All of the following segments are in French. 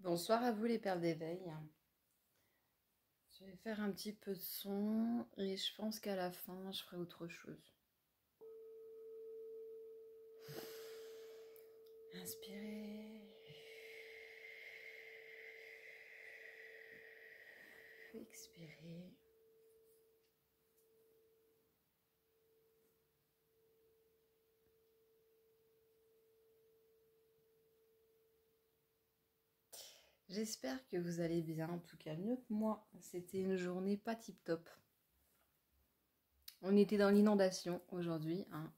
Bonsoir à vous les perles d'éveil. Je vais faire un petit peu de son et je pense qu'à la fin je ferai autre chose. Inspirez. Expirez. J'espère que vous allez bien, en tout cas mieux que moi. C'était une journée pas tip top. On était dans l'inondation aujourd'hui, hein.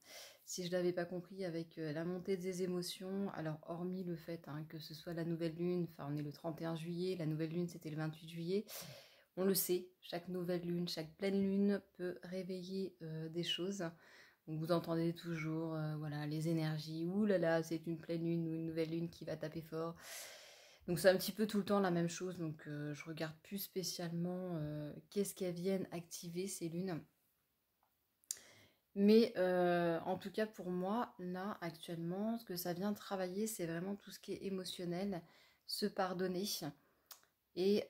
Si je ne l'avais pas compris avec la montée des émotions, alors hormis le fait que ce soit la nouvelle lune, enfin on est le 31 juillet, la nouvelle lune c'était le 28 juillet, on le sait, chaque nouvelle lune, chaque pleine lune peut réveiller des choses. Donc vous entendez toujours voilà, les énergies, ouh là là, c'est une pleine lune ou une nouvelle lune qui va taper fort. Donc c'est un petit peu tout le temps la même chose, donc je regarde plus spécialement qu'est-ce qu'elles viennent activer ces lunes. Mais en tout cas pour moi, là actuellement, ce que ça vient travailler, c'est vraiment tout ce qui est émotionnel, se pardonner et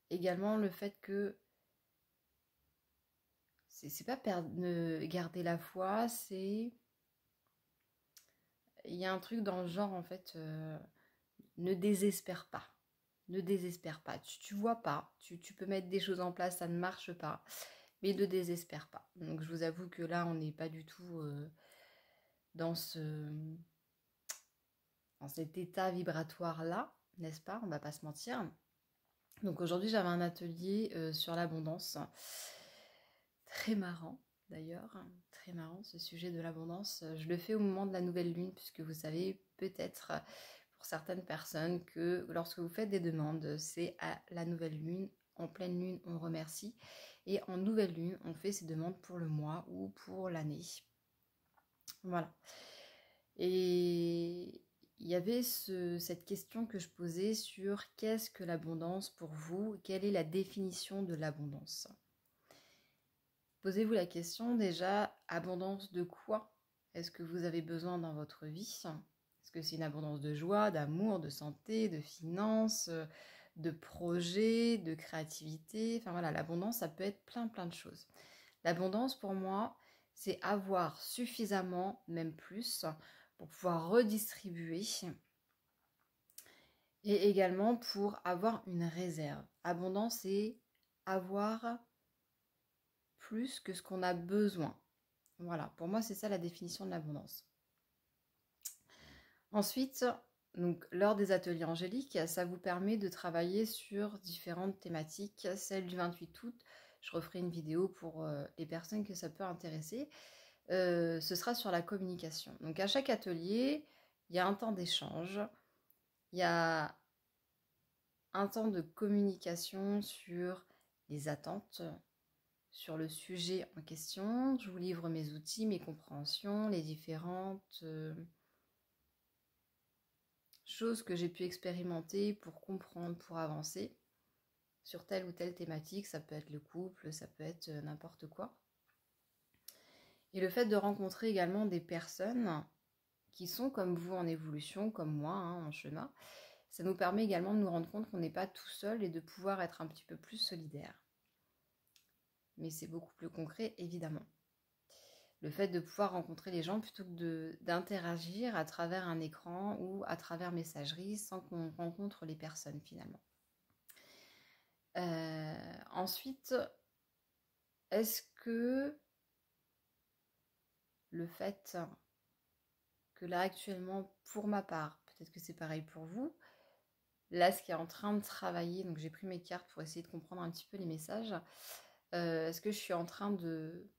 également le fait que c'est pas garder la foi, c'est il y a un truc dans le genre en fait, ne désespère pas. Ne désespère pas. Tu vois pas, tu peux mettre des choses en place, ça ne marche pas, mais ne désespère pas. Donc je vous avoue que là, on n'est pas du tout dans cet état vibratoire-là, n'est-ce pas? On va pas se mentir. Donc aujourd'hui, j'avais un atelier sur l'abondance. Très marrant d'ailleurs, très marrant ce sujet de l'abondance. Je le fais au moment de la nouvelle lune, puisque vous savez peut-être pour certaines personnes que lorsque vous faites des demandes, c'est à la nouvelle lune. En pleine lune, on remercie. Et en nouvelle lune, on fait ces demandes pour le mois ou pour l'année. Voilà. Et il y avait cette question que je posais sur qu'est-ce que l'abondance pour vous? Quelle est la définition de l'abondance? Posez-vous la question déjà, abondance de quoi est-ce que vous avez besoin dans votre vie? Est-ce que c'est une abondance de joie, d'amour, de santé, de finances, de projets, de créativité? Enfin voilà, l'abondance, ça peut être plein de choses. L'abondance pour moi, c'est avoir suffisamment, même plus, pour pouvoir redistribuer et également pour avoir une réserve. Abondance, c'est avoir plus que ce qu'on a besoin. Voilà, pour moi, c'est ça la définition de l'abondance. Ensuite, donc, lors des ateliers angéliques, ça vous permet de travailler sur différentes thématiques. Celle du 28 août, je referai une vidéo pour les personnes que ça peut intéresser. Ce sera sur la communication. Donc, à chaque atelier, il y a un temps d'échange, il y a un temps de communication sur les attentes, sur le sujet en question. Je vous livre mes outils, mes compréhensions, les différentes choses que j'ai pu expérimenter pour comprendre, pour avancer sur telle ou telle thématique. Ça peut être le couple, ça peut être n'importe quoi. Et le fait de rencontrer également des personnes qui sont comme vous en évolution, comme moi, en chemin, ça nous permet également de nous rendre compte qu'on n'est pas tout seul et de pouvoir être un petit peu plus solidaire. Mais c'est beaucoup plus concret, évidemment. Le fait de pouvoir rencontrer les gens plutôt que d'interagir à travers un écran ou à travers messagerie sans qu'on rencontre les personnes finalement. Ensuite, est-ce que le fait que là actuellement, pour ma part, peut-être que c'est pareil pour vous, là ce qui est en train de travailler, donc j'ai pris mes cartes pour essayer de comprendre un petit peu les messages, est-ce que je suis en train de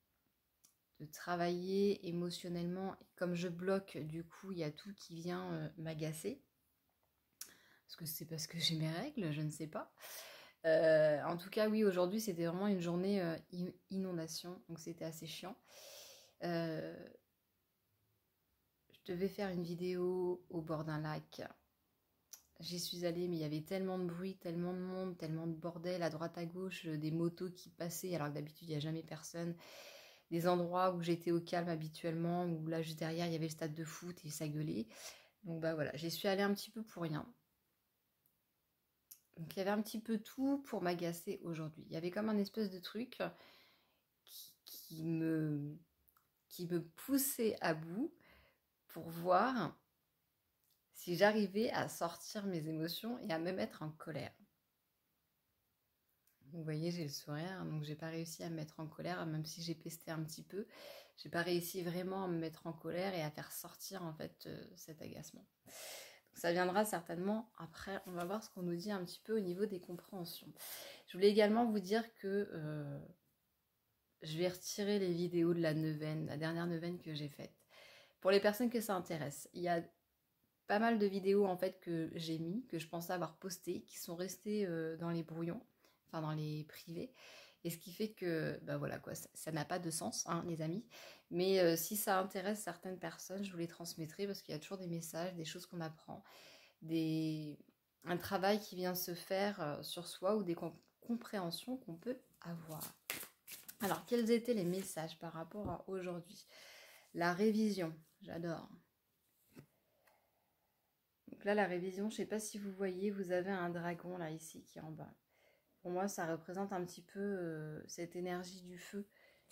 travailler émotionnellement, et comme je bloque, du coup il y a tout qui vient m'agacer. Est-ce que c'est parce que j'ai mes règles? Je ne sais pas. En tout cas, oui, aujourd'hui, c'était vraiment une journée inondation, donc c'était assez chiant. Je devais faire une vidéo au bord d'un lac. J'y suis allée, mais il y avait tellement de bruit, tellement de monde, tellement de bordel à droite à gauche, des motos qui passaient, alors que d'habitude, il n'y a jamais personne. Des endroits où j'étais au calme habituellement, où là, juste derrière, il y avait le stade de foot et ça gueulait. Donc bah voilà, j'y suis allée un petit peu pour rien. Donc il y avait un petit peu tout pour m'agacer aujourd'hui. Il y avait comme un espèce de truc qui me poussait à bout pour voir si j'arrivais à sortir mes émotions et à me mettre en colère. Vous voyez, j'ai le sourire, donc j'ai pas réussi à me mettre en colère, même si j'ai pesté un petit peu. J'ai pas réussi vraiment à me mettre en colère et à faire sortir en fait cet agacement. Donc, ça viendra certainement après. On va voir ce qu'on nous dit un petit peu au niveau des compréhensions. Je voulais également vous dire que je vais retirer les vidéos de la neuvaine, la dernière neuvaine que j'ai faite. Pour les personnes que ça intéresse, il y a pas mal de vidéos en fait que j'ai mis, que je pensais avoir postées, qui sont restées dans les brouillons, enfin dans les privés. Et ce qui fait que, bah voilà quoi, ça n'a pas de sens, hein, les amis. Mais si ça intéresse certaines personnes, je vous les transmettrai parce qu'il y a toujours des messages, des choses qu'on apprend, un travail qui vient se faire sur soi ou des compréhensions qu'on peut avoir. Alors, quels étaient les messages par rapport à aujourd'hui? La révision, j'adore. Donc là, la révision, je ne sais pas si vous voyez, vous avez un dragon là ici qui est en bas. Pour moi, ça représente un petit peu cette énergie du feu,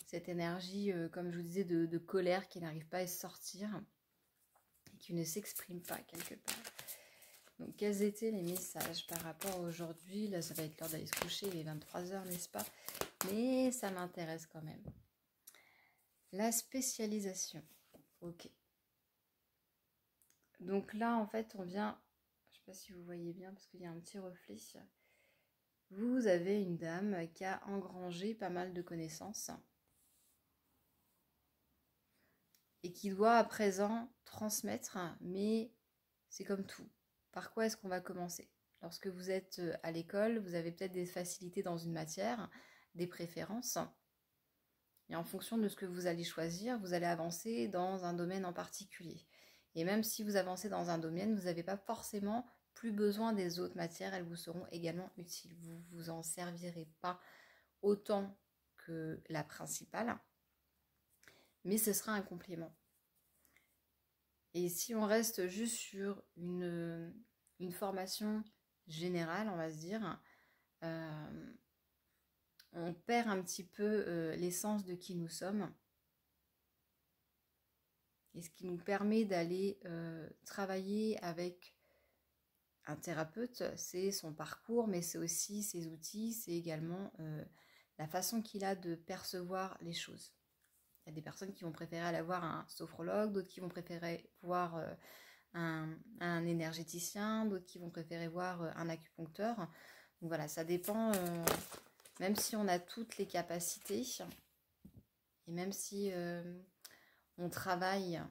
cette énergie, comme je vous disais, de colère qui n'arrive pas à sortir et qui ne s'exprime pas quelque part. Donc, quels étaient les messages par rapport à aujourd'hui? Là, ça va être l'heure d'aller se coucher, il est 23h, n'est-ce pas? Mais ça m'intéresse quand même. La spécialisation. Ok. Donc là, en fait, on vient... Je ne sais pas si vous voyez bien, parce qu'il y a un petit reflet. Vous avez une dame qui a engrangé pas mal de connaissances et qui doit à présent transmettre, mais c'est comme tout. Par quoi est-ce qu'on va commencer? Lorsque vous êtes à l'école, vous avez peut-être des facilités dans une matière, des préférences. Et en fonction de ce que vous allez choisir, vous allez avancer dans un domaine en particulier. Et même si vous avancez dans un domaine, vous n'avez pas forcément plus besoin des autres matières, elles vous seront également utiles. Vous ne vous en servirez pas autant que la principale, mais ce sera un complément. Et si on reste juste sur une formation générale, on va se dire, on perd un petit peu l'essence de qui nous sommes. Et ce qui nous permet d'aller travailler avec un thérapeute, c'est son parcours, mais c'est aussi ses outils, c'est également la façon qu'il a de percevoir les choses. Il y a des personnes qui vont préférer aller voir un sophrologue, d'autres qui vont préférer voir un énergéticien, d'autres qui vont préférer voir un acupuncteur. Donc voilà, ça dépend, même si on a toutes les capacités, et même si on travaille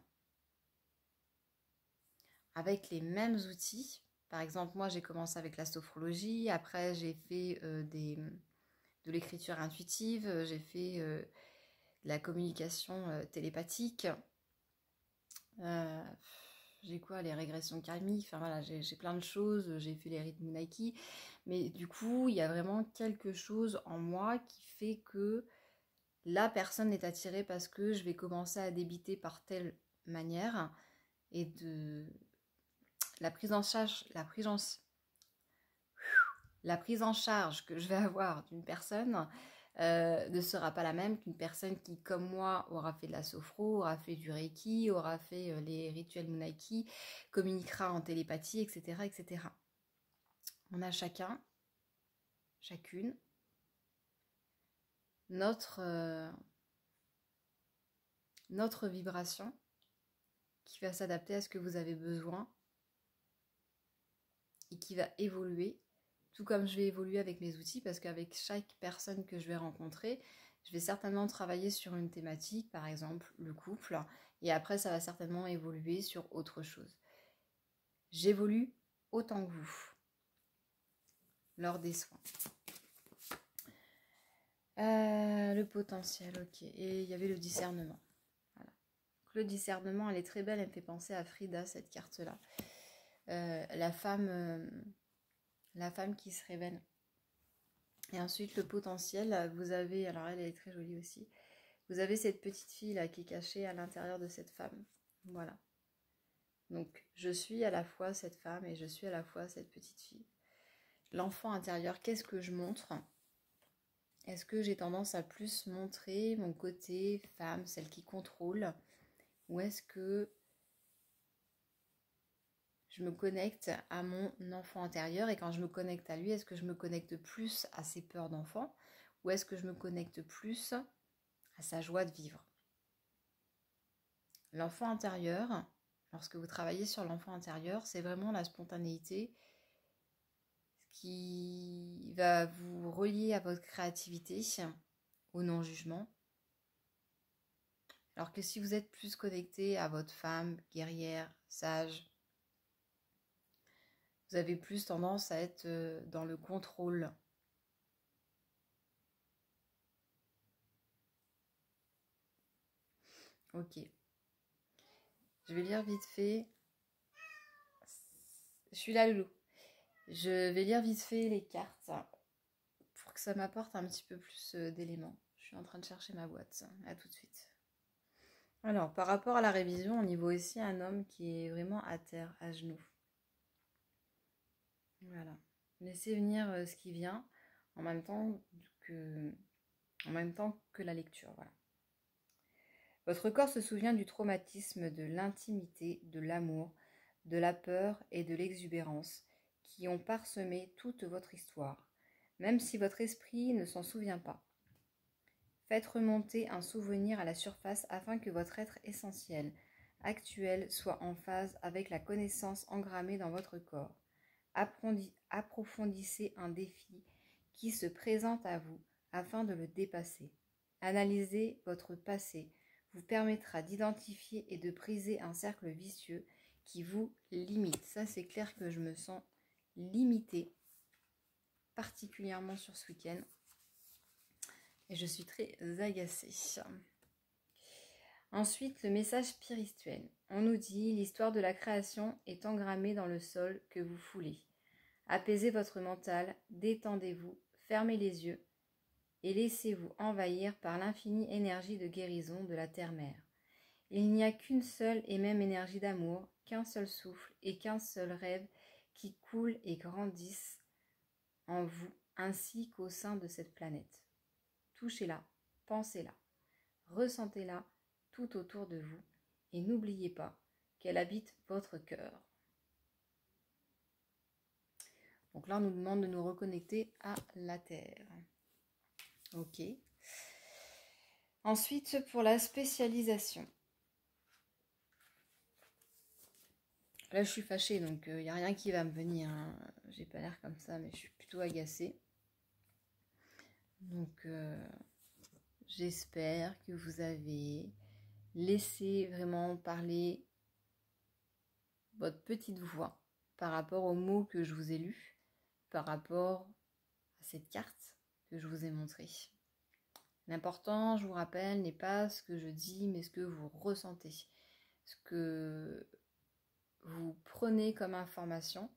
avec les mêmes outils. Par exemple, moi j'ai commencé avec la sophrologie, après j'ai fait de l'écriture intuitive, j'ai fait de la communication télépathique, j'ai quoi, les régressions karmiques, enfin voilà, j'ai plein de choses, j'ai fait les rythmes Nike, mais du coup il y a vraiment quelque chose en moi qui fait que la personne est attirée parce que je vais commencer à débiter par telle manière et de la prise en charge, la prise en charge que je vais avoir d'une personne ne sera pas la même qu'une personne qui, comme moi, aura fait de la sophro, aura fait du reiki, aura fait les rituels Munaiki, communiquera en télépathie, etc., etc. On a chacune, notre vibration qui va s'adapter à ce que vous avez besoin et qui va évoluer, tout comme je vais évoluer avec mes outils, parce qu'avec chaque personne que je vais rencontrer, je vais certainement travailler sur une thématique, par exemple le couple, et après ça va certainement évoluer sur autre chose. J'évolue autant que vous lors des soins. Le potentiel, ok. Et il y avait le discernement. Voilà. Donc, le discernement, elle est très belle, elle me fait penser à Frida, cette carte-là. La femme qui se révèle. Et ensuite, le potentiel, vous avez, alors elle est très jolie aussi, vous avez cette petite fille là qui est cachée à l'intérieur de cette femme. Voilà. Donc, je suis à la fois cette femme et je suis à la fois cette petite fille. L'enfant intérieur, qu'est-ce que je montre? Est-ce que j'ai tendance à plus montrer mon côté femme, celle qui contrôle? Ou est-ce que je me connecte à mon enfant intérieur? Et quand je me connecte à lui, est-ce que je me connecte plus à ses peurs d'enfant? Ou est-ce que je me connecte plus à sa joie de vivre? L'enfant intérieur, lorsque vous travaillez sur l'enfant intérieur, c'est vraiment la spontanéité qui va vous relier à votre créativité, au non-jugement. Alors que si vous êtes plus connecté à votre femme, guerrière, sage, vous avez plus tendance à être dans le contrôle. Ok. Je vais lire vite fait. Je suis là, Loulou. Je vais lire vite fait les cartes pour que ça m'apporte un petit peu plus d'éléments. Je suis en train de chercher ma boîte. À tout de suite. Alors, par rapport à la révision, on y voit aussi un homme qui est vraiment à terre, à genoux. Voilà. Laissez venir ce qui vient en même temps que la lecture. Voilà. Votre corps se souvient du traumatisme, de l'intimité, de l'amour, de la peur et de l'exubérance qui ont parsemé toute votre histoire, même si votre esprit ne s'en souvient pas. Faites remonter un souvenir à la surface afin que votre être essentiel, actuel, soit en phase avec la connaissance engrammée dans votre corps. Approfondissez un défi qui se présente à vous afin de le dépasser. Analysez votre passé vous permettra d'identifier et de briser un cercle vicieux qui vous limite. Ça, c'est clair que je me sens limitée, particulièrement sur ce week-end. Et je suis très agacée. Ensuite, le message spirituel. On nous dit, l'histoire de la création est engrammée dans le sol que vous foulez. Apaisez votre mental, détendez-vous, fermez les yeux et laissez-vous envahir par l'infinie énergie de guérison de la terre-mère. Il n'y a qu'une seule et même énergie d'amour, qu'un seul souffle et qu'un seul rêve qui coulent et grandissent en vous ainsi qu'au sein de cette planète. Touchez-la, pensez-la, ressentez-la tout autour de vous et n'oubliez pas qu'elle habite votre cœur. Donc là, on nous demande de nous reconnecter à la Terre. Ok. Ensuite, pour la spécialisation. Là, je suis fâchée, donc il n'y a rien qui va me venir. Hein. J'ai pas l'air comme ça, mais je suis plutôt agacée. Donc, j'espère que vous avez laissé vraiment parler votre petite voix par rapport aux mots que je vous ai lus, par rapport à cette carte que je vous ai montrée. L'important, je vous rappelle, n'est pas ce que je dis, mais ce que vous ressentez, ce que vous prenez comme information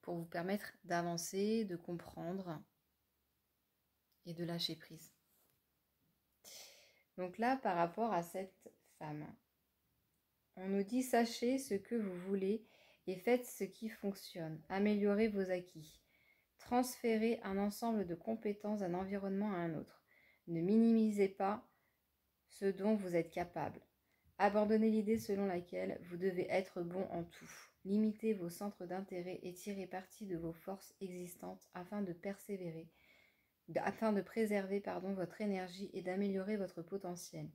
pour vous permettre d'avancer, de comprendre et de lâcher prise. Donc là, par rapport à cette femme, on nous dit « Sachez ce que vous voulez et faites ce qui fonctionne. Améliorez vos acquis. Transférez un ensemble de compétences d'un environnement à un autre. Ne minimisez pas ce dont vous êtes capable. Abandonnez l'idée selon laquelle vous devez être bon en tout. Limitez vos centres d'intérêt et tirez parti de vos forces existantes afin de préserver votre énergie et d'améliorer votre potentiel.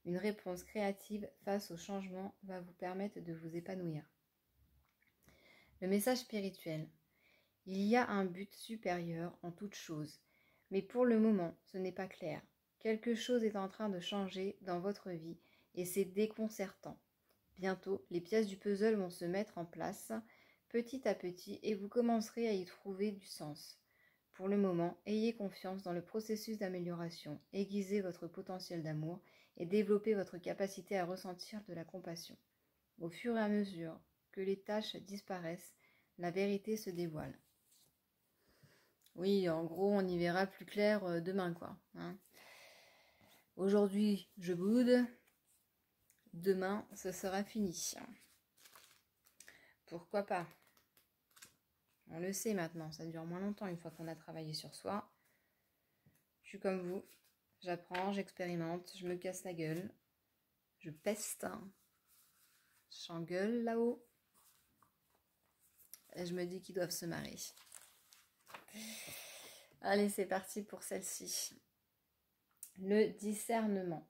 Une réponse créative face au changement va vous permettre de vous épanouir. » Le message spirituel. Il y a un but supérieur en toute chose, mais pour le moment, ce n'est pas clair. Quelque chose est en train de changer dans votre vie et c'est déconcertant. Bientôt, les pièces du puzzle vont se mettre en place petit à petit et vous commencerez à y trouver du sens. Pour le moment, ayez confiance dans le processus d'amélioration, aiguisez votre potentiel d'amour et développez votre capacité à ressentir de la compassion. Au fur et à mesure que les tâches disparaissent, la vérité se dévoile. Oui, en gros, on y verra plus clair demain, quoi. Hein. Aujourd'hui, je boude. demain, ce sera fini. Pourquoi pas? On le sait maintenant, ça dure moins longtemps une fois qu'on a travaillé sur soi. Je suis comme vous, j'apprends, j'expérimente, je me casse la gueule, je peste, j'engueule là-haut. Et je me dis qu'ils doivent se marrer. Allez, c'est parti pour celle-ci. Le discernement.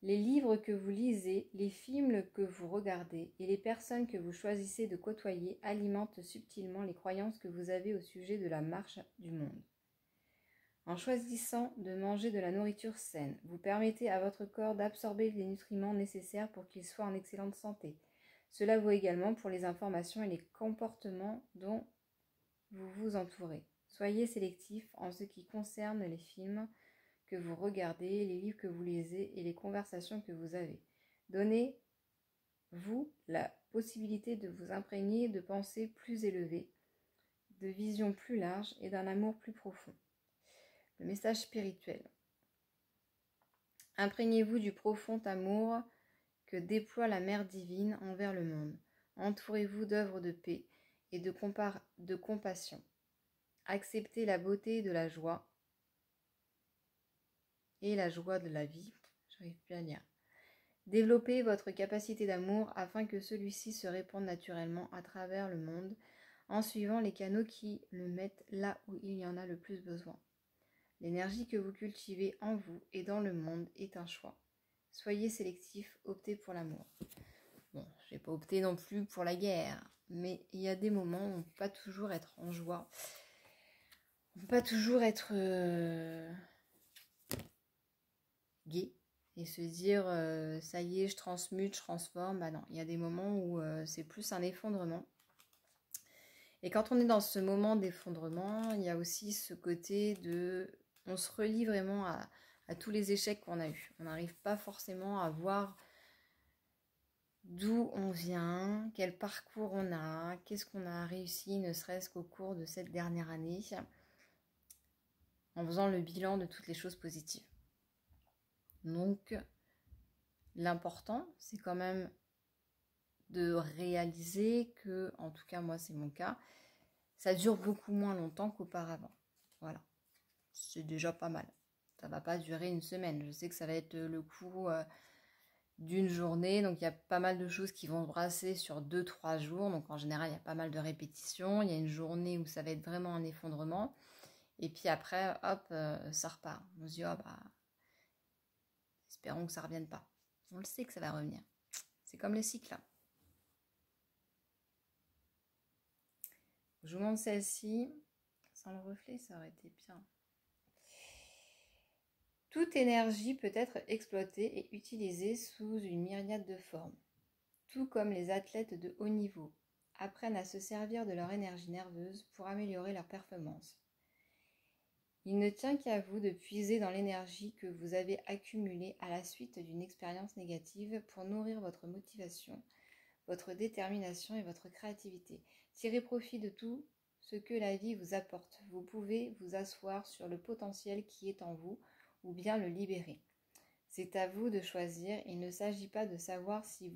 Les livres que vous lisez, les films que vous regardez et les personnes que vous choisissez de côtoyer alimentent subtilement les croyances que vous avez au sujet de la marche du monde. En choisissant de manger de la nourriture saine, vous permettez à votre corps d'absorber les nutriments nécessaires pour qu'il soit en excellente santé. Cela vaut également pour les informations et les comportements dont vous vous entourez. Soyez sélectif en ce qui concerne les films que vous regardez, les livres que vous lisez et les conversations que vous avez. Donnez-vous la possibilité de vous imprégner de pensées plus élevées, de visions plus larges et d'un amour plus profond. Le message spirituel. Imprégnez-vous du profond amour que déploie la Mère divine envers le monde. Entourez-vous d'œuvres de paix et de compassion. Acceptez la beauté de la joie et la joie de la vie. J'arrive plus à lire. Développez votre capacité d'amour afin que celui-ci se répande naturellement à travers le monde en suivant les canaux qui le mettent là où il y en a le plus besoin. L'énergie que vous cultivez en vous et dans le monde est un choix. Soyez sélectif, optez pour l'amour. Bon, je n'ai pas opté non plus pour la guerre, mais il y a des moments où on ne peut pas toujours être en joie. On ne peut pas toujours être gai et se dire ça y est, je transmute, je transforme. Bah non, il y a des moments où c'est plus un effondrement. Et quand on est dans ce moment d'effondrement, il y a aussi ce côté de... On se relie vraiment à tous les échecs qu'on a eus. On n'arrive pas forcément à voir d'où on vient, quel parcours on a, qu'est-ce qu'on a réussi, ne serait-ce qu'au cours de cette dernière année, en faisant le bilan de toutes les choses positives. Donc, l'important, c'est quand même de réaliser que, en tout cas moi c'est mon cas, ça dure beaucoup moins longtemps qu'auparavant. Voilà, c'est déjà pas mal. Ça va pas durer une semaine. Je sais que ça va être le coup d'une journée, donc il y a pas mal de choses qui vont se brasser sur 2-3 jours. Donc en général, il y a pas mal de répétitions. Il y a une journée où ça va être vraiment un effondrement. Et puis après, hop, ça repart. On se dit, oh bah, espérons que ça ne revienne pas. On le sait que ça va revenir. C'est comme le cycle. Je vous montre celle-ci. Sans le reflet, ça aurait été bien. Toute énergie peut être exploitée et utilisée sous une myriade de formes. Tout comme les athlètes de haut niveau apprennent à se servir de leur énergie nerveuse pour améliorer leur performance. Il ne tient qu'à vous de puiser dans l'énergie que vous avez accumulée à la suite d'une expérience négative pour nourrir votre motivation, votre détermination et votre créativité. Tirez profit de tout ce que la vie vous apporte. Vous pouvez vous asseoir sur le potentiel qui est en vous ou bien le libérer. C'est à vous de choisir. Il ne s'agit pas de savoir si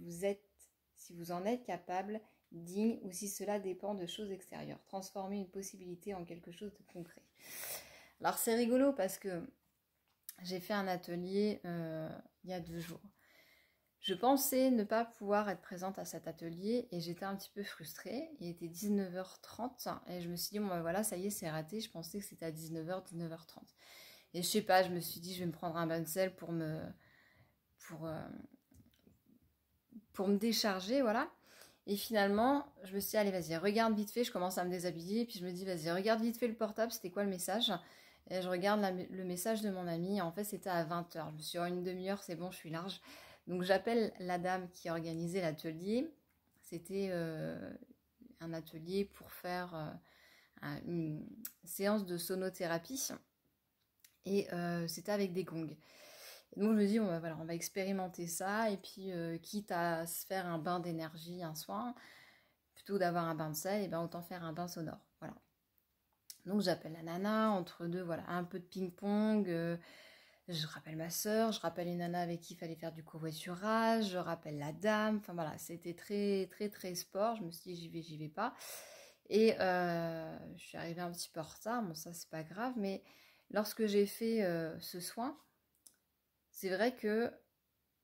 vous en êtes capable, digne ou si cela dépend de choses extérieures. Transformer une possibilité en quelque chose de concret. Alors c'est rigolo parce que j'ai fait un atelier il y a 2 jours. Je pensais ne pas pouvoir être présente à cet atelier et j'étais un petit peu frustrée. Il était 19h30 et je me suis dit, bon ben voilà, ça y est, c'est raté. Je pensais que c'était à 19h, 19h30. Et je sais pas, je me suis dit, je vais me prendre un bain de sel pour me décharger, voilà. Et finalement, je me suis dit, allez, vas-y, regarde vite fait. Je commence à me déshabiller. Et puis je me dis, vas-y, regarde vite fait le portable. C'était quoi le message? Et je regarde le message de mon ami. En fait, c'était à 20h. Je me suis dit, oh, une demi-heure, c'est bon, je suis large. Donc j'appelle la dame qui organisait l'atelier. C'était un atelier pour faire une séance de sonothérapie. Et c'était avec des gongs. Et donc je me dis, bon, bah, voilà, on va expérimenter ça. Et puis quitte à se faire un bain d'énergie un soir, plutôt d'avoir un bain de sel, et ben autant faire un bain sonore. Voilà. Donc j'appelle la nana, entre deux, voilà, un peu de ping-pong. Je rappelle ma soeur, je rappelle une nana avec qui il fallait faire du covoiturage, je rappelle la dame. Enfin voilà, c'était très très très sport. Je me suis dit j'y vais pas. Et je suis arrivée un petit peu en retard. Bon ça c'est pas grave, mais lorsque j'ai fait ce soin, c'est vrai que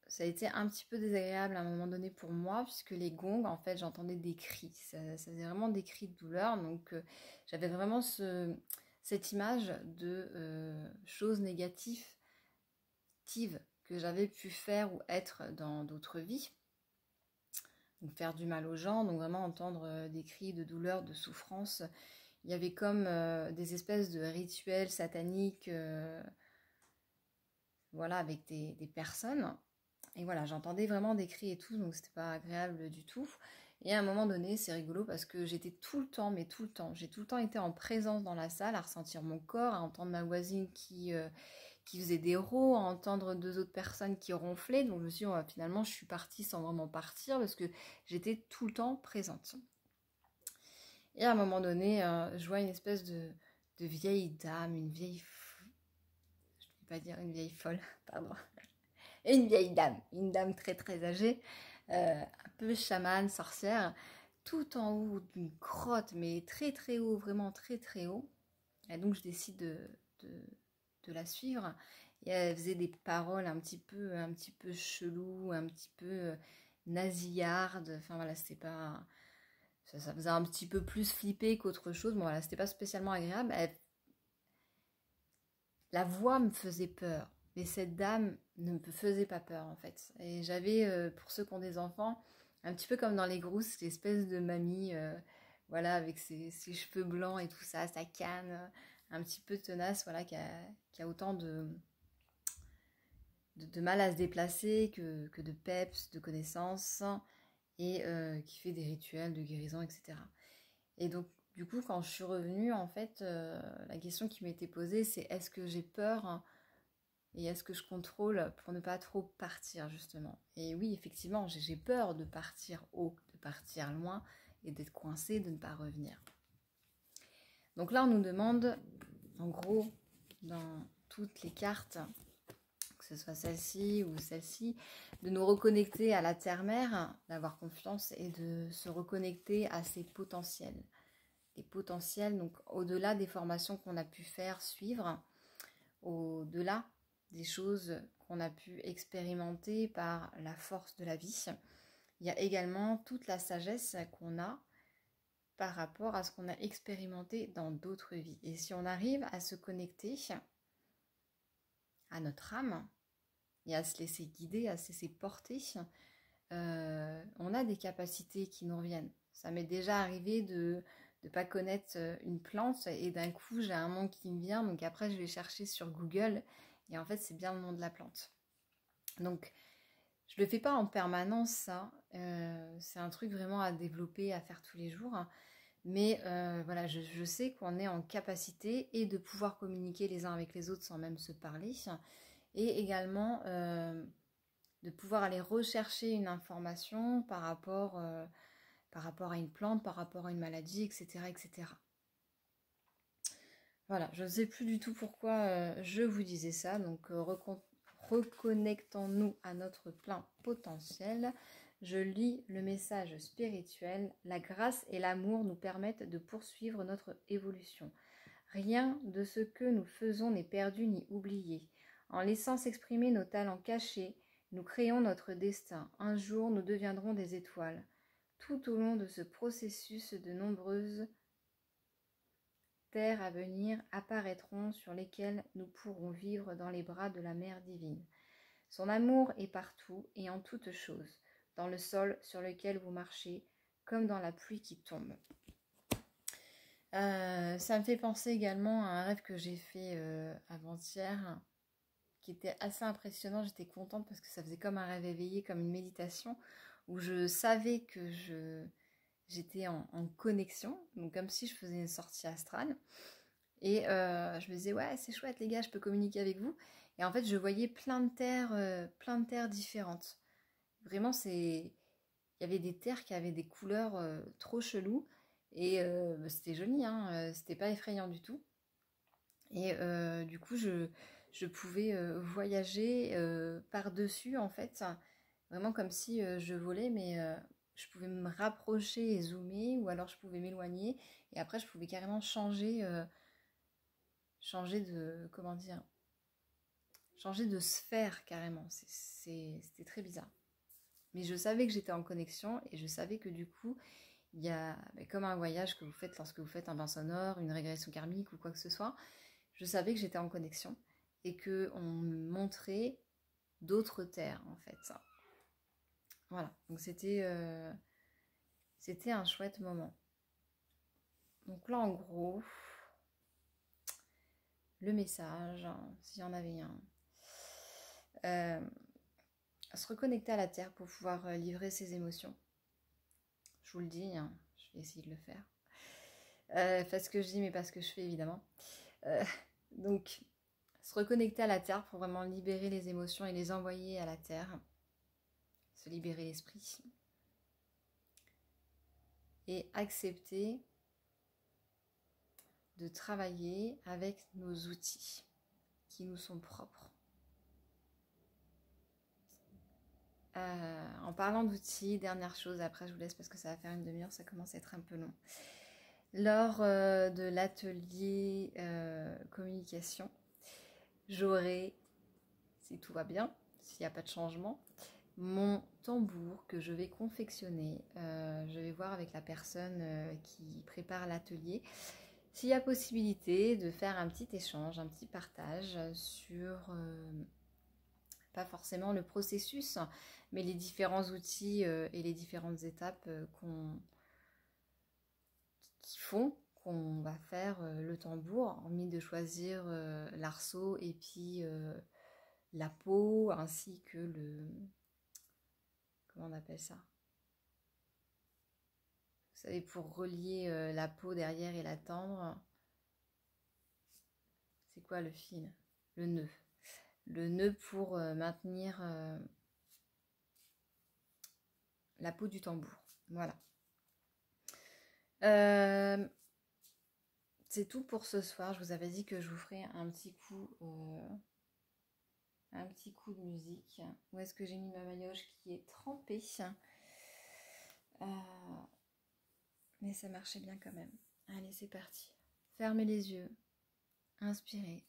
ça a été un petit peu désagréable à un moment donné pour moi, puisque les gongs, en fait, j'entendais des cris. Ça faisait vraiment des cris de douleur. Donc, j'avais vraiment cette image de choses négatives que j'avais pu faire ou être dans d'autres vies. Donc, faire du mal aux gens, donc vraiment entendre des cris de douleur, de souffrance. Il y avait comme des espèces de rituels sataniques, voilà, avec des personnes. Et voilà, j'entendais vraiment des cris et tout, donc c'était pas agréable du tout. Et à un moment donné, c'est rigolo parce que j'étais tout le temps, mais tout le temps, j'ai tout le temps été en présence dans la salle, à ressentir mon corps, à entendre ma voisine qui faisait des rots, à entendre deux autres personnes qui ronflaient. Donc je me suis dit, oh, finalement, je suis partie sans vraiment partir parce que j'étais tout le temps présente. Et à un moment donné, je vois une espèce de vieille dame, je ne vais pas dire une vieille folle, pardon. Et une dame très très âgée, un peu chamane, sorcière, tout en haut d'une grotte, mais très très haut, vraiment très très haut. Et donc je décide de la suivre. Et elle faisait des paroles un petit peu chelou, un petit peu nasillardes. Enfin voilà, c'était pas. Ça faisait un petit peu plus flipper qu'autre chose. Bon voilà, c'était pas spécialement agréable. La voix me faisait peur, mais cette dame ne me faisait pas peur en fait. Et j'avais, pour ceux qui ont des enfants, un petit peu comme dans les Grousses, l'espèce de mamie, voilà, avec ses cheveux blancs et tout ça, sa canne, un petit peu tenace, voilà, qui a autant de mal à se déplacer que de peps, de connaissances, et qui fait des rituels de guérison, etc. Et donc, du coup, quand je suis revenue, en fait, la question qui m'était posée, c'est est-ce que j'ai peur et est-ce que je contrôle pour ne pas trop partir, justement? Et oui, effectivement, j'ai peur de partir haut, de partir loin et d'être coincée, de ne pas revenir. Donc là, on nous demande, en gros, dans toutes les cartes, que ce soit celle-ci ou celle-ci, de nous reconnecter à la terre-mère, d'avoir confiance et de se reconnecter à ses potentiels. Les potentiels, donc au-delà des formations qu'on a pu faire, suivre, au-delà des choses qu'on a pu expérimenter par la force de la vie, il y a également toute la sagesse qu'on a par rapport à ce qu'on a expérimenté dans d'autres vies. Et si on arrive à se connecter à notre âme et à se laisser guider, à se laisser porter, on a des capacités qui nous reviennent. Ça m'est déjà arrivé de ne pas connaître une plante et d'un coup j'ai un nom qui me vient, donc après je vais chercher sur Google et en fait c'est bien le nom de la plante. Donc je le fais pas en permanence ça, c'est un truc vraiment à développer, à faire tous les jours, mais voilà, je sais qu'on est en capacité et de pouvoir communiquer les uns avec les autres sans même se parler, et également de pouvoir aller rechercher une information par rapport à une plante, par rapport à une maladie, etc. etc. Voilà, je ne sais plus du tout pourquoi je vous disais ça, donc reconnectons-nous à notre plein potentiel. Je lis le message spirituel. La grâce et l'amour nous permettent de poursuivre notre évolution. Rien de ce que nous faisons n'est perdu ni oublié. En laissant s'exprimer nos talents cachés, nous créons notre destin. Un jour, nous deviendrons des étoiles. Tout au long de ce processus, de nombreuses terres à venir apparaîtront sur lesquelles nous pourrons vivre dans les bras de la Mère divine. Son amour est partout et en toutes choses, dans le sol sur lequel vous marchez, comme dans la pluie qui tombe. Ça me fait penser également à un rêve que j'ai fait avant-hier, qui était assez impressionnant. J'étais contente parce que ça faisait comme un rêve éveillé, comme une méditation, où je savais que j'étais en connexion, donc comme si je faisais une sortie astrale. Et je me disais, ouais, c'est chouette les gars, je peux communiquer avec vous. Et en fait, je voyais plein de terres différentes. Vraiment, il y avait des terres qui avaient des couleurs trop cheloues. Et c'était joli, hein, c'était pas effrayant du tout. Et du coup, je je pouvais voyager par-dessus en fait, vraiment comme si je volais, mais je pouvais me rapprocher et zoomer, ou alors je pouvais m'éloigner, et après je pouvais carrément changer de, comment dire, changer de sphère carrément. C'était très bizarre. Mais je savais que j'étais en connexion, et je savais que du coup, il y a, comme un voyage que vous faites lorsque vous faites un bain sonore, une régression karmique ou quoi que ce soit, je savais que j'étais en connexion et qu'on me montrait d'autres terres en fait. Voilà, donc c'était un chouette moment. Donc là en gros, le message, s'il y en avait un, se reconnecter à la terre pour pouvoir livrer ses émotions. Je vous le dis, je vais essayer de le faire. Faites ce que je dis, mais pas ce que je fais évidemment. Donc, se reconnecter à la terre pour vraiment libérer les émotions et les envoyer à la terre. Se libérer l'esprit. Et accepter de travailler avec nos outils qui nous sont propres. En parlant d'outils, dernière chose, après je vous laisse parce que ça va faire une demi-heure, ça commence à être un peu long. Lors de l'atelier communication, j'aurai, si tout va bien, s'il n'y a pas de changement, mon tambour que je vais confectionner. Je vais voir avec la personne qui prépare l'atelier s'il y a possibilité de faire un petit échange, un petit partage sur, pas forcément le processus, mais les différents outils et les différentes étapes qui font qu'on va faire le tambour, hormis de choisir l'arceau et puis la peau, ainsi que le... Comment on appelle ça? Vous savez, pour relier la peau derrière et la tendre, c'est quoi le fil? Le nœud. Le nœud pour maintenir la peau du tambour. Voilà. C'est tout pour ce soir. Je vous avais dit que je vous ferai un petit coup de musique. Où est-ce que j'ai mis ma maillotche qui est trempée? Mais ça marchait bien quand même. Allez, c'est parti. Fermez les yeux. Inspirez.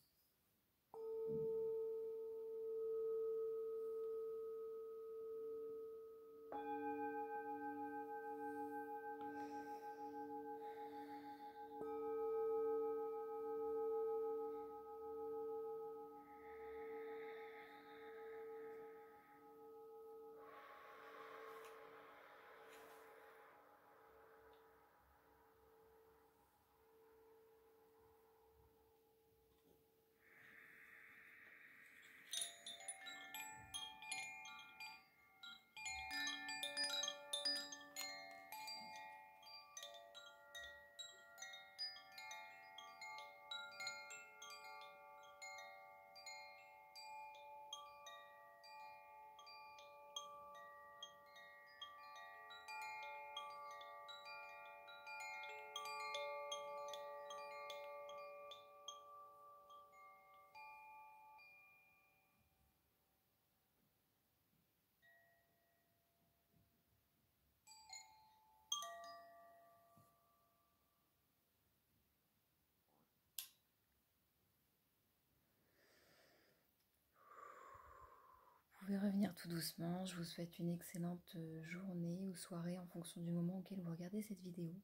Vous pouvez revenir tout doucement. Je vous souhaite une excellente journée ou soirée en fonction du moment auquel vous regardez cette vidéo.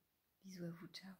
Bisous à vous, ciao.